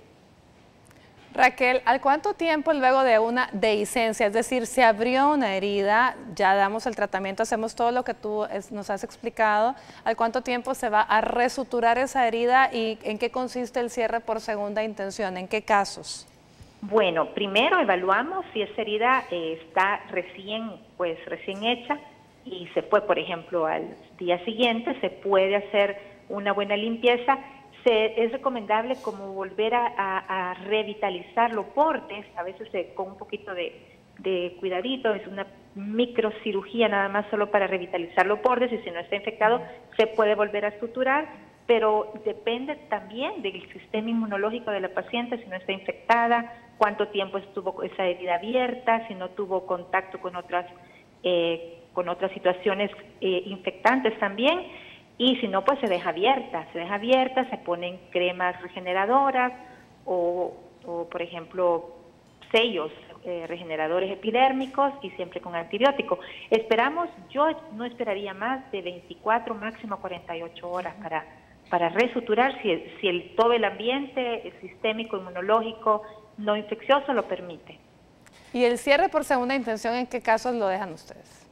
Raquel, ¿al cuánto tiempo luego de una dehiscencia, es decir, se abrió una herida, ya damos el tratamiento, hacemos todo lo que tú nos has explicado, ¿al cuánto tiempo se va a resuturar esa herida y en qué consiste el cierre por segunda intención? ¿En qué casos? Bueno, primero evaluamos si esa herida está recién hecha y se fue, por ejemplo, al día siguiente, se puede hacer una buena limpieza es recomendable como volver a revitalizar los bordes, a veces con un poquito de cuidadito, es una microcirugía nada más solo para revitalizar los bordes, y si no está infectado se puede volver a suturar, pero depende también del sistema inmunológico de la paciente, si no está infectada, cuánto tiempo estuvo esa herida abierta, si no tuvo contacto con otras situaciones infectantes también, y si no, pues se deja abierta, se ponen cremas regeneradoras o por ejemplo, sellos regeneradores epidérmicos, y siempre con antibiótico. Yo no esperaría más de 24, máximo 48 horas para resuturar si todo el ambiente sistémico, inmunológico, no infeccioso lo permite. ¿Y el cierre por segunda intención, en qué casos lo dejan ustedes?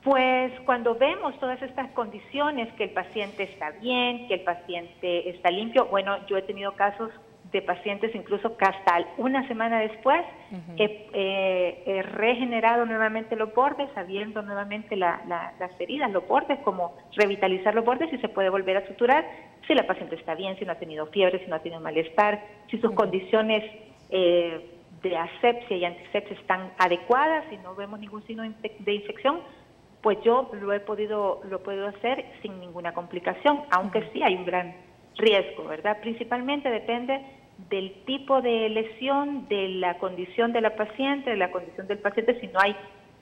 Pues cuando vemos todas estas condiciones, que el paciente está bien, que el paciente está limpio. Bueno, yo he tenido casos de pacientes incluso que hasta una semana después he regenerado nuevamente los bordes, abriendo nuevamente las heridas, los bordes, como revitalizar los bordes, y se puede volver a suturar si la paciente está bien, si no ha tenido fiebre, si no ha tenido malestar, si sus condiciones de asepsia y antisepsia están adecuadas, si no vemos ningún signo de infección, pues yo lo puedo hacer sin ninguna complicación, aunque sí hay un gran riesgo, ¿verdad? Principalmente depende del tipo de lesión, de la condición de la paciente, de la condición del paciente, si no hay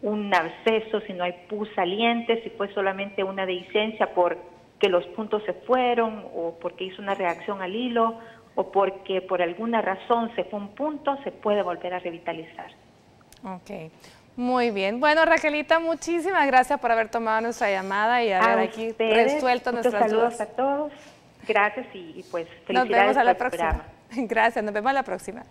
un absceso, si no hay pus saliente, si fue solamente una dehiscencia porque los puntos se fueron, o porque hizo una reacción al hilo, o porque por alguna razón se fue un punto, se puede volver a revitalizar. Ok. Muy bien. Bueno, Raquelita, muchísimas gracias por haber tomado nuestra llamada y haber aquí resuelto nuestras dudas. Saludos a todos. Gracias y pues felicidades. Nos vemos a la próxima. Gracias, nos vemos a la próxima.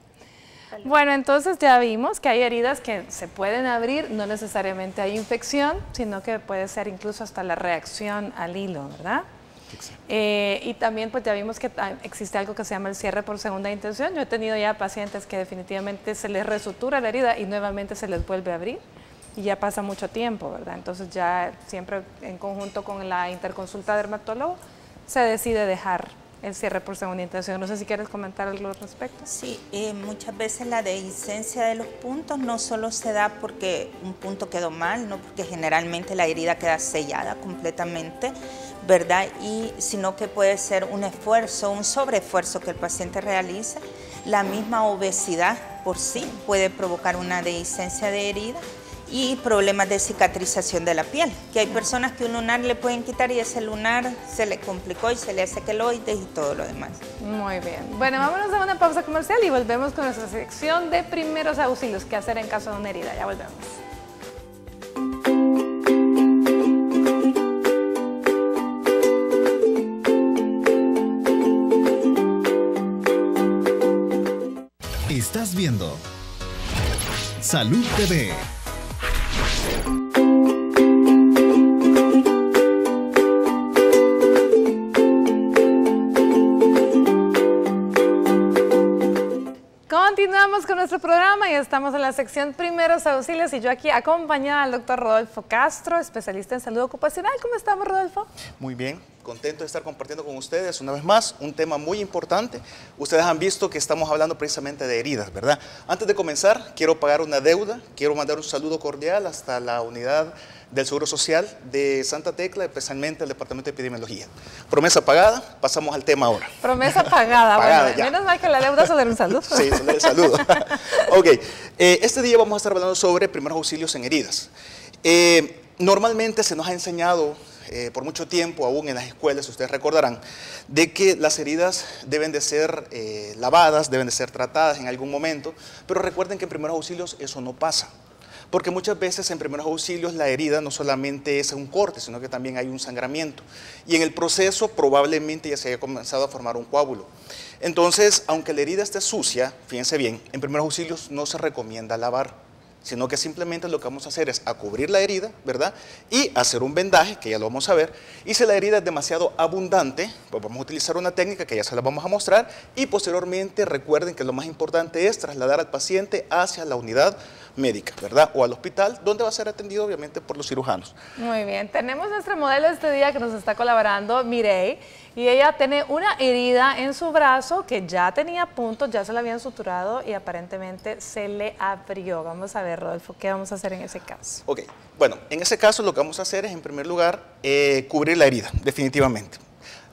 Saludos. Bueno, entonces ya vimos que hay heridas que se pueden abrir, no necesariamente hay infección, sino que puede ser incluso hasta la reacción al hilo, ¿verdad? Y también pues ya vimos que existe algo que se llama el cierre por segunda intención. Yo he tenido ya pacientes que definitivamente se les resutura la herida y nuevamente se les vuelve a abrir, y ya pasa mucho tiempo, ¿verdad? Entonces ya siempre en conjunto con la interconsulta dermatólogo se decide dejar el cierre por segunda intención. No sé si quieres comentar algo al respecto. Sí, muchas veces la dehiscencia de los puntos no solo se da porque un punto quedó mal, no, porque generalmente la herida queda sellada completamente, ¿verdad? Sino que puede ser un esfuerzo, un sobreesfuerzo que el paciente realice. La misma obesidad por sí puede provocar una dehiscencia de herida y problemas de cicatrización de la piel, que hay personas que un lunar le pueden quitar y ese lunar se le complicó y se le hace queloides y todo lo demás. Muy bien. Bueno, vámonos a una pausa comercial y volvemos con nuestra sección de primeros auxilios, qué hacer en caso de una herida. Ya volvemos. Estás viendo Salud TV. Continuamos con nuestro programa y estamos en la sección Primeros Auxilios, y yo aquí acompañada al doctor Rodolfo Castro, especialista en salud ocupacional. ¿Cómo estamos, Rodolfo? Muy bien, contento de estar compartiendo con ustedes una vez más un tema muy importante. Ustedes han visto que estamos hablando precisamente de heridas, ¿verdad? Antes de comenzar, quiero pagar una deuda, quiero mandar un saludo cordial hasta la unidad del Seguro Social de Santa Tecla, especialmente el Departamento de Epidemiología. Promesa pagada, pasamos al tema ahora. Promesa pagada, pagada, bueno, menos mal que la deuda sobre un saludo. Sí, sobre el saludo. Ok, este día vamos a estar hablando sobre primeros auxilios en heridas. Normalmente se nos ha enseñado por mucho tiempo, aún en las escuelas, ustedes recordarán, de que las heridas deben de ser lavadas, deben de ser tratadas en algún momento, pero recuerden que en primeros auxilios eso no pasa. Porque muchas veces en primeros auxilios la herida no solamente es un corte, sino que también hay un sangramiento. Y en el proceso probablemente ya se haya comenzado a formar un coágulo. Entonces, aunque la herida esté sucia, fíjense bien, en primeros auxilios no se recomienda lavar, sino que simplemente lo que vamos a hacer es a cubrir la herida, ¿verdad? Y hacer un vendaje, que ya lo vamos a ver. Y si la herida es demasiado abundante, pues vamos a utilizar una técnica que ya se la vamos a mostrar. Y posteriormente recuerden que lo más importante es trasladar al paciente hacia la unidad médica, ¿verdad? O al hospital, donde va a ser atendido obviamente por los cirujanos. Muy bien, tenemos nuestra modelo este día que nos está colaborando, Mireille, y ella tiene una herida en su brazo que ya tenía puntos, ya se la habían suturado y aparentemente se le abrió. Vamos a ver, Rodolfo, ¿qué vamos a hacer en ese caso? Ok, bueno, en ese caso lo que vamos a hacer es en primer lugar cubrir la herida, definitivamente.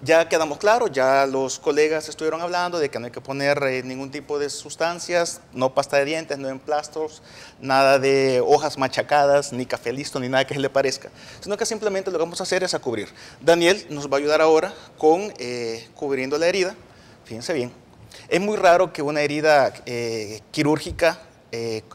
Ya quedamos claros, ya los colegas estuvieron hablando de que no hay que poner ningún tipo de sustancias, no pasta de dientes, no emplastros, nada de hojas machacadas, ni café listo, ni nada que se le parezca, sino que simplemente lo que vamos a hacer es a cubrir. Daniel nos va a ayudar ahora con cubriendo la herida. Fíjense bien, es muy raro que una herida quirúrgica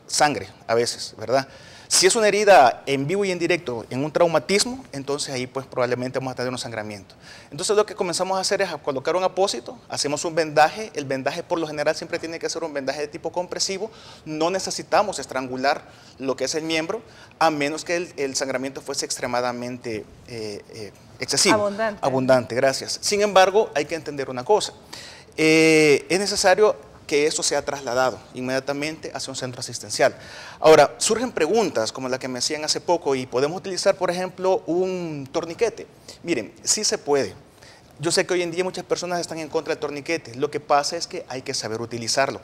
sangre a veces, ¿verdad? Si es una herida en vivo y en directo, en un traumatismo, entonces ahí pues probablemente vamos a tener un sangramiento. Entonces lo que comenzamos a hacer es a colocar un apósito, hacemos un vendaje, el vendaje por lo general siempre tiene que ser un vendaje de tipo compresivo, no necesitamos estrangular lo que es el miembro, a menos que el sangramiento fuese extremadamente excesivo. Abundante, gracias. Sin embargo, hay que entender una cosa, es necesario que eso sea trasladado inmediatamente hacia un centro asistencial. Ahora, surgen preguntas como la que me hacían hace poco y podemos utilizar, por ejemplo, un torniquete. Miren, sí se puede. Yo sé que hoy en día muchas personas están en contra del torniquete. Lo que pasa es que hay que saber utilizarlo,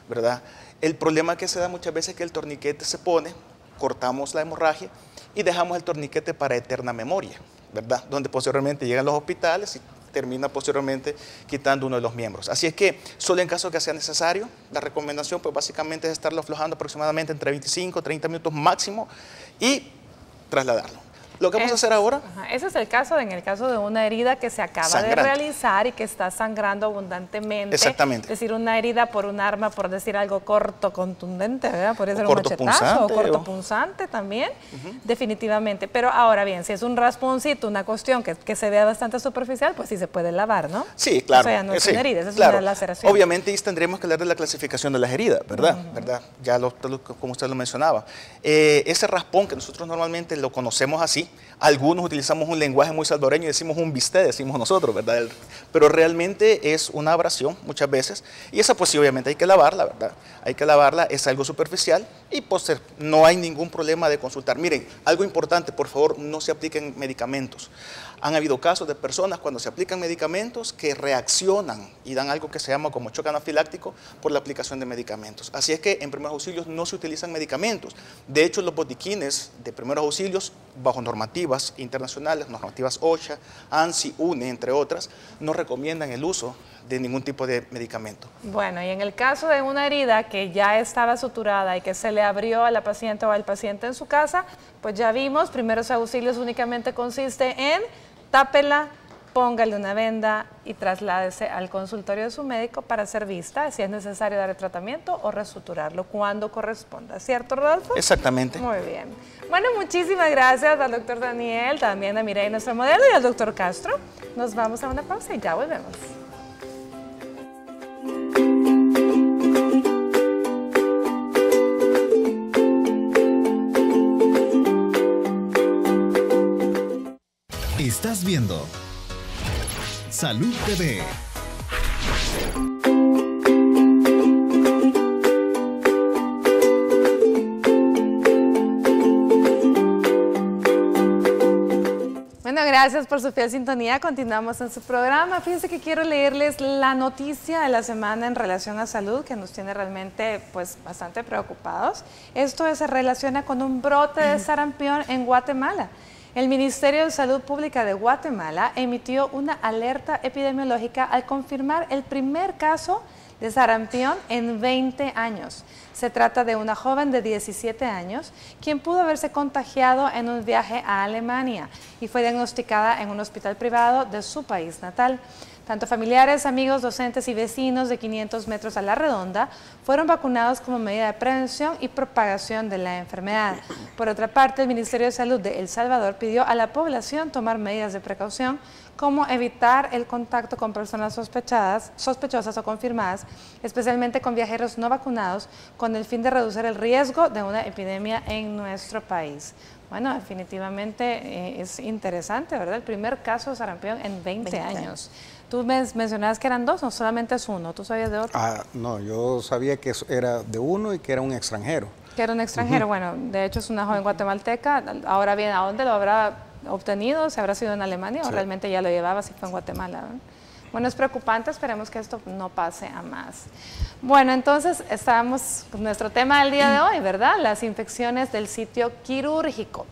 ¿verdad? El problema que se da muchas veces es que el torniquete se pone, cortamos la hemorragia y dejamos el torniquete para eterna memoria, ¿verdad? Donde posteriormente llegan los hospitales y termina posteriormente quitando uno de los miembros. Así es que, solo en caso que sea necesario, la recomendación pues básicamente es estarlo aflojando aproximadamente entre 25 y 30 minutos máximo y trasladarlo. Lo que vamos a hacer ahora... Ese es el caso, en el caso de una herida que se acaba de realizar y que está sangrando abundantemente. Exactamente. Es decir, una herida por un arma, por decir algo corto, contundente, ¿verdad? Podría ser un machetazo o cortopunzante también, definitivamente. Pero ahora bien, si es un rasponcito, una cuestión que se vea bastante superficial, pues sí se puede lavar, ¿no? Sí, claro. O sea, no es una herida, es una laceración. Obviamente tendremos que hablar de la clasificación de las heridas, ¿verdad? ¿Verdad? Ya como usted lo mencionaba. Ese raspón que nosotros normalmente lo conocemos así, algunos utilizamos un lenguaje muy salvadoreño y decimos un bistec, decimos nosotros, ¿verdad? Pero realmente es una abrasión muchas veces y esa pues sí obviamente hay que lavarla, ¿verdad? Hay que lavarla, es algo superficial y pues no hay ningún problema de consultar. Miren, algo importante, por favor, no se apliquen medicamentos. Han habido casos de personas cuando se aplican medicamentos que reaccionan y dan algo que se llama como choque anafiláctico por la aplicación de medicamentos. Así es que en primeros auxilios no se utilizan medicamentos. De hecho, los botiquines de primeros auxilios, bajo normativas internacionales, normativas OSHA, ANSI, UNE, entre otras, no recomiendan el uso de ningún tipo de medicamento. Bueno, y en el caso de una herida que ya estaba suturada y que se le abrió a la paciente o al paciente en su casa, pues ya vimos, primeros auxilios únicamente consiste en tápela, póngale una venda y trasládese al consultorio de su médico para ser vista, si es necesario dar el tratamiento o resuturarlo cuando corresponda. ¿Cierto, Rodolfo? Exactamente. Muy bien. Bueno, muchísimas gracias al doctor Daniel, también a Mireille, nuestra modelo, y al doctor Castro. Nos vamos a una pausa y ya volvemos. Estás viendo Salud TV. Bueno, gracias por su fiel sintonía. Continuamos en su programa. Fíjense que quiero leerles la noticia de la semana en relación a salud que nos tiene realmente pues bastante preocupados. Esto se relaciona con un brote de sarampión en Guatemala. El Ministerio de Salud Pública de Guatemala emitió una alerta epidemiológica al confirmar el primer caso de sarampión en 20 años. Se trata de una joven de 17 años quien pudo haberse contagiado en un viaje a Alemania y fue diagnosticada en un hospital privado de su país natal. Tanto familiares, amigos, docentes y vecinos de 500 metros a la redonda fueron vacunados como medida de prevención y propagación de la enfermedad. Por otra parte, el Ministerio de Salud de El Salvador pidió a la población tomar medidas de precaución como evitar el contacto con personas sospechosas o confirmadas, especialmente con viajeros no vacunados, con el fin de reducir el riesgo de una epidemia en nuestro país. Bueno, definitivamente es interesante, ¿verdad? El primer caso de sarampión en 20 años. Tú mencionabas que eran dos, no solamente es uno, ¿tú sabías de otro? No, yo sabía que era de uno y que era un extranjero. Que era un extranjero, bueno, de hecho es una joven guatemalteca, ahora bien, ¿a dónde lo habrá obtenido? ¿Se habrá sido en Alemania o realmente ya lo llevaba si fue en Guatemala? Bueno, es preocupante, esperemos que esto no pase a más. Bueno, entonces estamos con nuestro tema del día de hoy, ¿verdad? Las infecciones del sitio quirúrgico.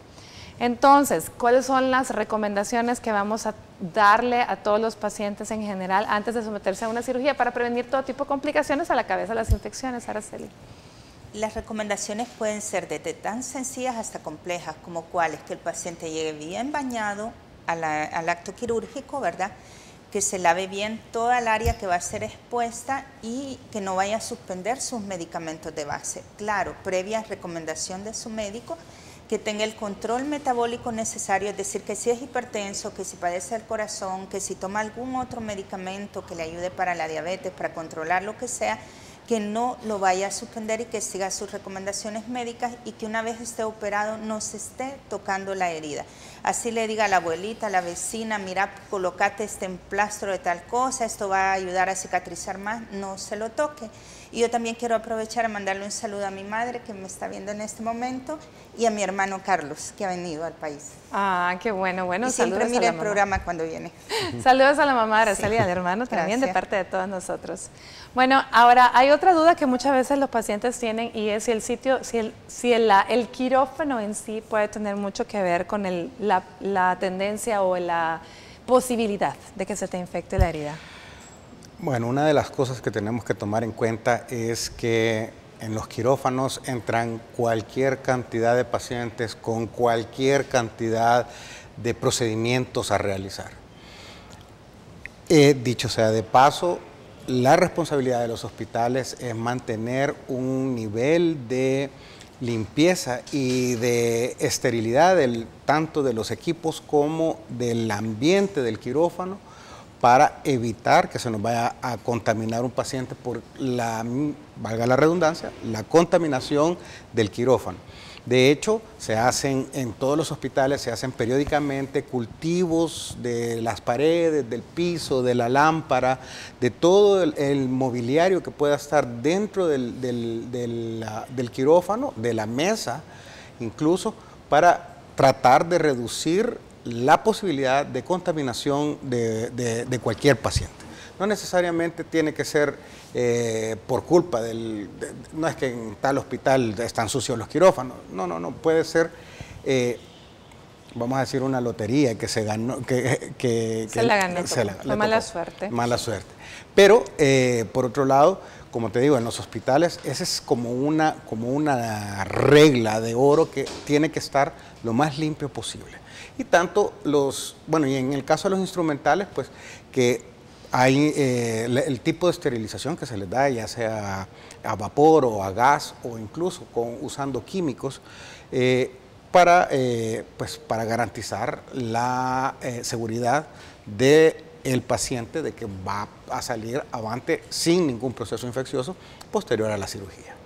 Entonces, ¿cuáles son las recomendaciones que vamos a darle a todos los pacientes en general antes de someterse a una cirugía para prevenir todo tipo de complicaciones a la cabeza de las infecciones, Araceli? Las recomendaciones pueden ser desde tan sencillas hasta complejas, como cuáles, que el paciente llegue bien bañado al acto quirúrgico, ¿verdad? Que se lave bien toda el área que va a ser expuesta y que no vaya a suspender sus medicamentos de base. Claro, previa recomendación de su médico, que tenga el control metabólico necesario, es decir, que si es hipertenso, que si padece del corazón, que si toma algún otro medicamento que le ayude para la diabetes, para controlar lo que sea, que no lo vaya a suspender y que siga sus recomendaciones médicas y que una vez esté operado no se esté tocando la herida. Así le diga a la abuelita, a la vecina, mira, colócate este emplastro de tal cosa, esto va a ayudar a cicatrizar más, no se lo toque. Y yo también quiero aprovechar a mandarle un saludo a mi madre que me está viendo en este momento y a mi hermano Carlos, que ha venido al país. Ah, qué bueno, bueno. Y siempre mira el programa cuando viene. Saludos a la mamá, Araceli, y al hermano también, de parte de todos nosotros. Bueno, ahora hay otra duda que muchas veces los pacientes tienen y es si el sitio, si el quirófano en sí puede tener mucho que ver con la tendencia o la posibilidad de que se te infecte la herida. Bueno, una de las cosas que tenemos que tomar en cuenta es que en los quirófanos entran cualquier cantidad de pacientes con cualquier cantidad de procedimientos a realizar. Dicho sea de paso, la responsabilidad de los hospitales es mantener un nivel de limpieza y de esterilidad tanto de los equipos como del ambiente del quirófano para evitar que se nos vaya a contaminar un paciente por valga la redundancia, la contaminación del quirófano. De hecho, se hacen en todos los hospitales, se hacen periódicamente cultivos de las paredes, del piso, de la lámpara, de todo el mobiliario que pueda estar dentro del quirófano, de la mesa, incluso, para tratar de reducir la posibilidad de contaminación de cualquier paciente. No necesariamente tiene que ser por culpa no es que en tal hospital están sucios los quirófanos, no, puede ser, vamos a decir, una lotería que se ganó, se la ganó, fue mala suerte. Mala suerte. Pero, por otro lado, como te digo, en los hospitales, esa es como una regla de oro que tiene que estar lo más limpio posible. Y tanto y en el caso de los instrumentales, pues que hay el tipo de esterilización que se les da, ya sea a vapor o a gas o incluso usando químicos, para garantizar la seguridad del paciente de que va a salir avante sin ningún proceso infeccioso posterior a la cirugía.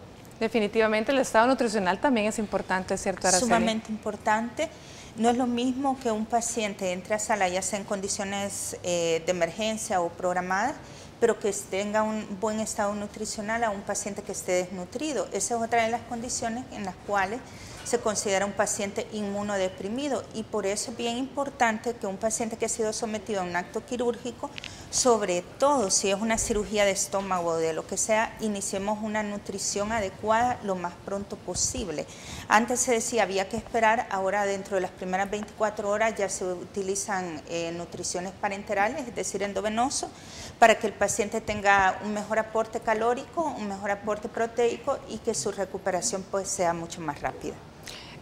Definitivamente el estado nutricional también es importante, ¿cierto, Araceli? Sumamente importante. No es lo mismo que un paciente entre a sala, ya sea en condiciones de emergencia o programadas, pero que tenga un buen estado nutricional a un paciente que esté desnutrido. Esa es otra de las condiciones en las cuales se considera un paciente inmunodeprimido y por eso es bien importante que un paciente que ha sido sometido a un acto quirúrgico, sobre todo si es una cirugía de estómago o de lo que sea, iniciemos una nutrición adecuada lo más pronto posible. Antes se decía había que esperar, ahora dentro de las primeras 24 horas ya se utilizan nutriciones parenterales, es decir, endovenoso, para que el paciente tenga un mejor aporte calórico, un mejor aporte proteico y que su recuperación pues sea mucho más rápida.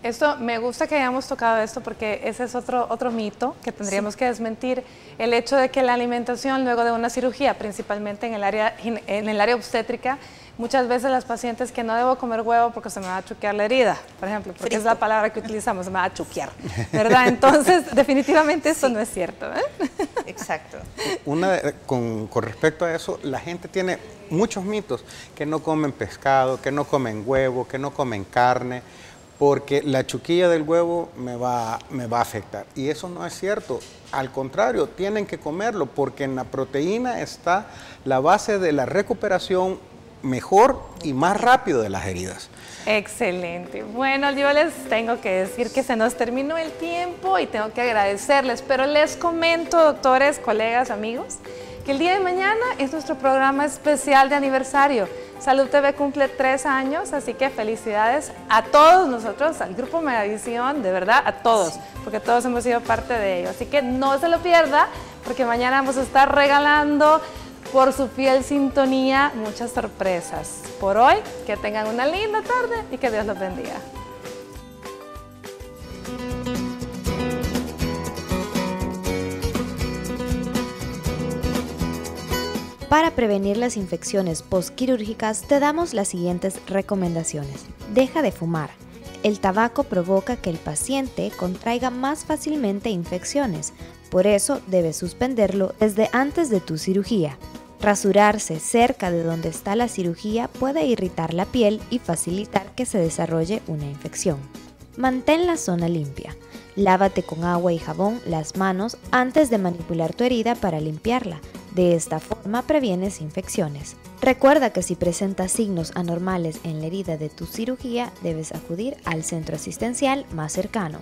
Esto, me gusta que hayamos tocado esto porque ese es otro mito que tendríamos que desmentir, el hecho de que la alimentación luego de una cirugía, principalmente en el área obstétrica, muchas veces las pacientes que no debo comer huevo porque se me va a chuquear la herida, por ejemplo, porque es la palabra que utilizamos, se me va a chuquear, ¿verdad? Entonces, definitivamente eso no es cierto, ¿eh? Exacto. Con respecto a eso, la gente tiene muchos mitos, que no comen pescado, que no comen huevo, que no comen carne, porque la chuquilla del huevo me va a afectar. Y eso no es cierto. Al contrario, tienen que comerlo, porque en la proteína está la base de la recuperación mejor y más rápido de las heridas. Excelente. Bueno, yo les tengo que decir que se nos terminó el tiempo y tengo que agradecerles, pero les comento, doctores, colegas, amigos, que el día de mañana es nuestro programa especial de aniversario. Salud TV cumple 3 años, así que felicidades a todos nosotros, al Grupo Megavisión, de verdad, a todos, porque todos hemos sido parte de ello. Así que no se lo pierda, porque mañana vamos a estar regalando por su fiel sintonía muchas sorpresas. Por hoy, que tengan una linda tarde y que Dios los bendiga. Para prevenir las infecciones postquirúrgicas te damos las siguientes recomendaciones. Deja de fumar. El tabaco provoca que el paciente contraiga más fácilmente infecciones, por eso debes suspenderlo desde antes de tu cirugía. Rasurarse cerca de donde está la cirugía puede irritar la piel y facilitar que se desarrolle una infección. Mantén la zona limpia. Lávate con agua y jabón las manos antes de manipular tu herida para limpiarla. De esta forma previenes infecciones. Recuerda que si presentas signos anormales en la herida de tu cirugía, debes acudir al centro asistencial más cercano.